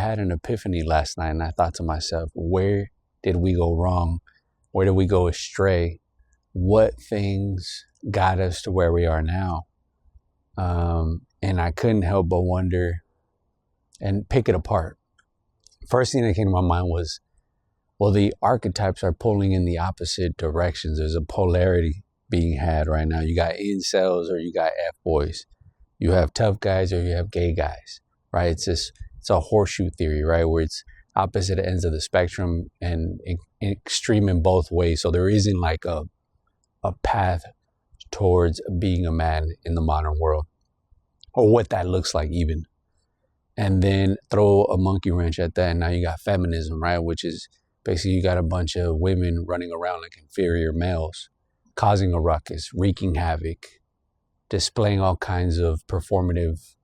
had an epiphany last night, and I thought to myself, where did we go wrong? Where did we go astray? What things got us to where we are now? And I couldn't help but wonder and pick it apart. First thing that came to my mind was, well, the archetypes are pulling in the opposite directions. There's a polarity being had right now. You got incels or you got F-boys. You have tough guys or you have gay guys, right? It's a horseshoe theory, right? Where it's opposite ends of the spectrum and extreme in both ways. So there isn't like a path towards being a man in the modern world, or what that looks like even. And then throw a monkey wrench at that, and now you got feminism, right? Which is basically you got a bunch of women running around like inferior males, causing a ruckus, wreaking havoc, displaying all kinds of performative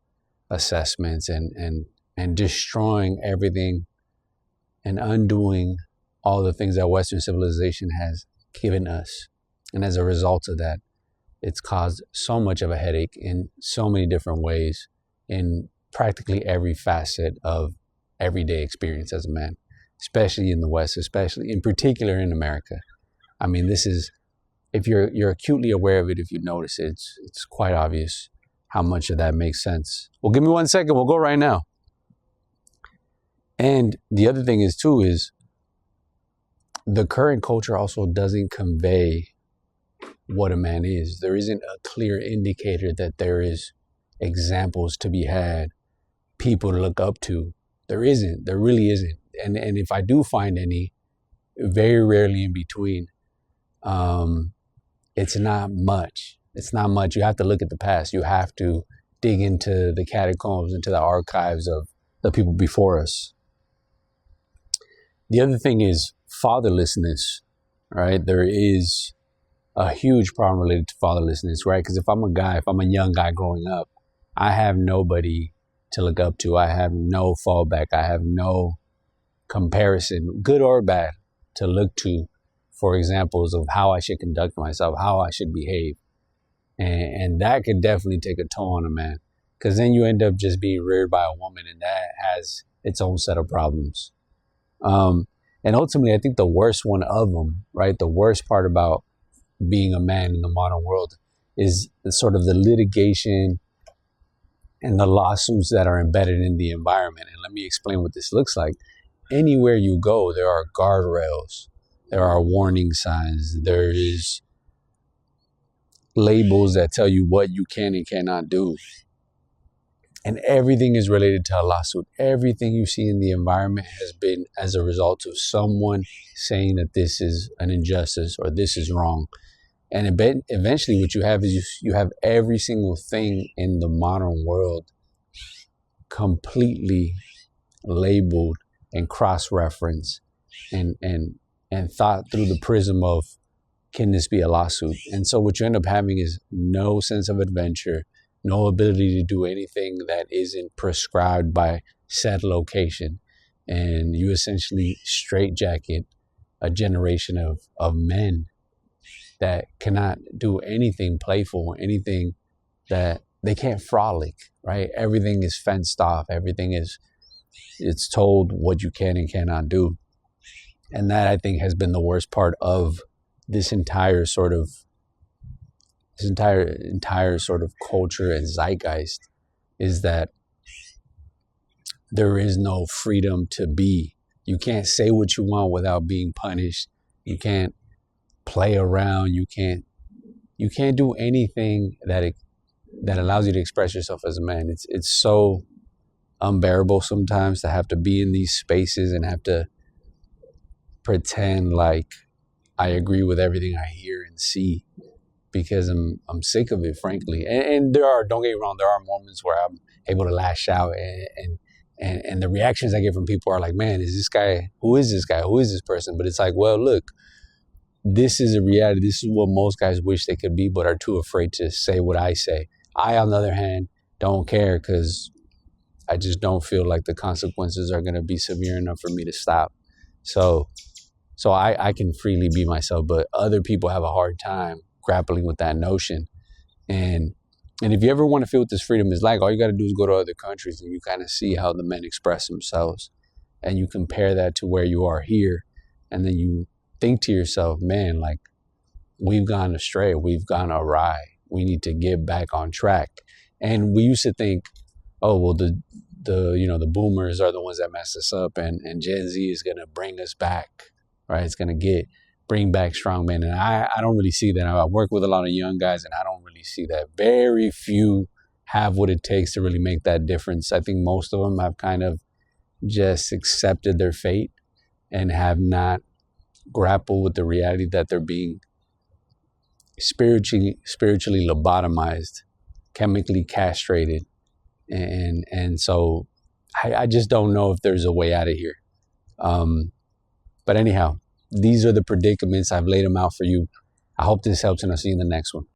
assessments and destroying everything and undoing all the things that Western civilization has given us. And as a result of that, it's caused so much of a headache in so many different ways in practically every facet of everyday experience as a man, especially in the West, especially in particular in America. I mean, this is, if you're acutely aware of it, if you notice it, it's quite obvious how much of that makes sense. Well, give me 1 second. We'll go right now. And the other thing is too, is the current culture also doesn't convey what a man is. There isn't a clear indicator that there is examples to be had, people to look up to. There really isn't. And if I do find any, very rarely in between, it's not much. It's not much. You have to look at the past. You have to dig into the catacombs, into the archives of the people before us. The other thing is fatherlessness, right? There is a huge problem related to fatherlessness, right? Because if I'm a young guy growing up, I have nobody to look up to. I have no fallback. I have no comparison, good or bad, to look to for examples of how I should conduct myself, how I should behave. And that could definitely take a toll on a man, because then you end up just being reared by a woman, and that has its own set of problems. And ultimately, I think the worst one of them, right, the worst part about being a man in the modern world is the sort of the litigation and the lawsuits that are embedded in the environment. And let me explain what this looks like. Anywhere you go, there are guardrails, there are warning signs, there is labels that tell you what you can and cannot do. And everything is related to a lawsuit. Everything you see in the environment has been as a result of someone saying that this is an injustice or this is wrong. And eventually what you have is you have every single thing in the modern world completely labeled and cross-referenced and thought through the prism of, can this be a lawsuit? And so what you end up having is no sense of adventure, no ability to do anything that isn't prescribed by said location. And you essentially straitjacket a generation of men that cannot do anything playful, anything that they can't frolic, right? Everything is fenced off. It's told what you can and cannot do. And that, I think, has been the worst part of this entire sort of culture and zeitgeist, is that there is no freedom to be. You can't say what you want without being punished. You can't play around. You can't do anything that allows you to express yourself as a man. It's so unbearable sometimes to have to be in these spaces and have to pretend like I agree with everything I hear and see, because I'm sick of it, frankly. And don't get me wrong, there are moments where I'm able to lash out, and the reactions I get from people are like, man, who is this guy? Who is this person? But it's like, well, look, this is a reality. This is what most guys wish they could be, but are too afraid to say what I say. I, on the other hand, don't care, because I just don't feel like the consequences are going to be severe enough for me to stop. So I can freely be myself, but other people have a hard time grappling with that notion. And And if you ever want to feel what this freedom is like, all you got to do is go to other countries and you kind of see how the men express themselves. And you compare that to where you are here. And then you think to yourself, man, like, we've gone astray. We've gone awry. We need to get back on track. And we used to think, oh, well, the boomers are the ones that messed us up, and Gen Z is going to bring us back, right? It's going to bring back strong men. And I don't really see that. I work with a lot of young guys, and I don't really see that. Very few have what it takes to really make that difference. I think most of them have kind of just accepted their fate and have not grappled with the reality that they're being spiritually lobotomized, chemically castrated. And so I just don't know if there's a way out of here. But anyhow, these are the predicaments. I've laid them out for you. I hope this helps, and I'll see you in the next one.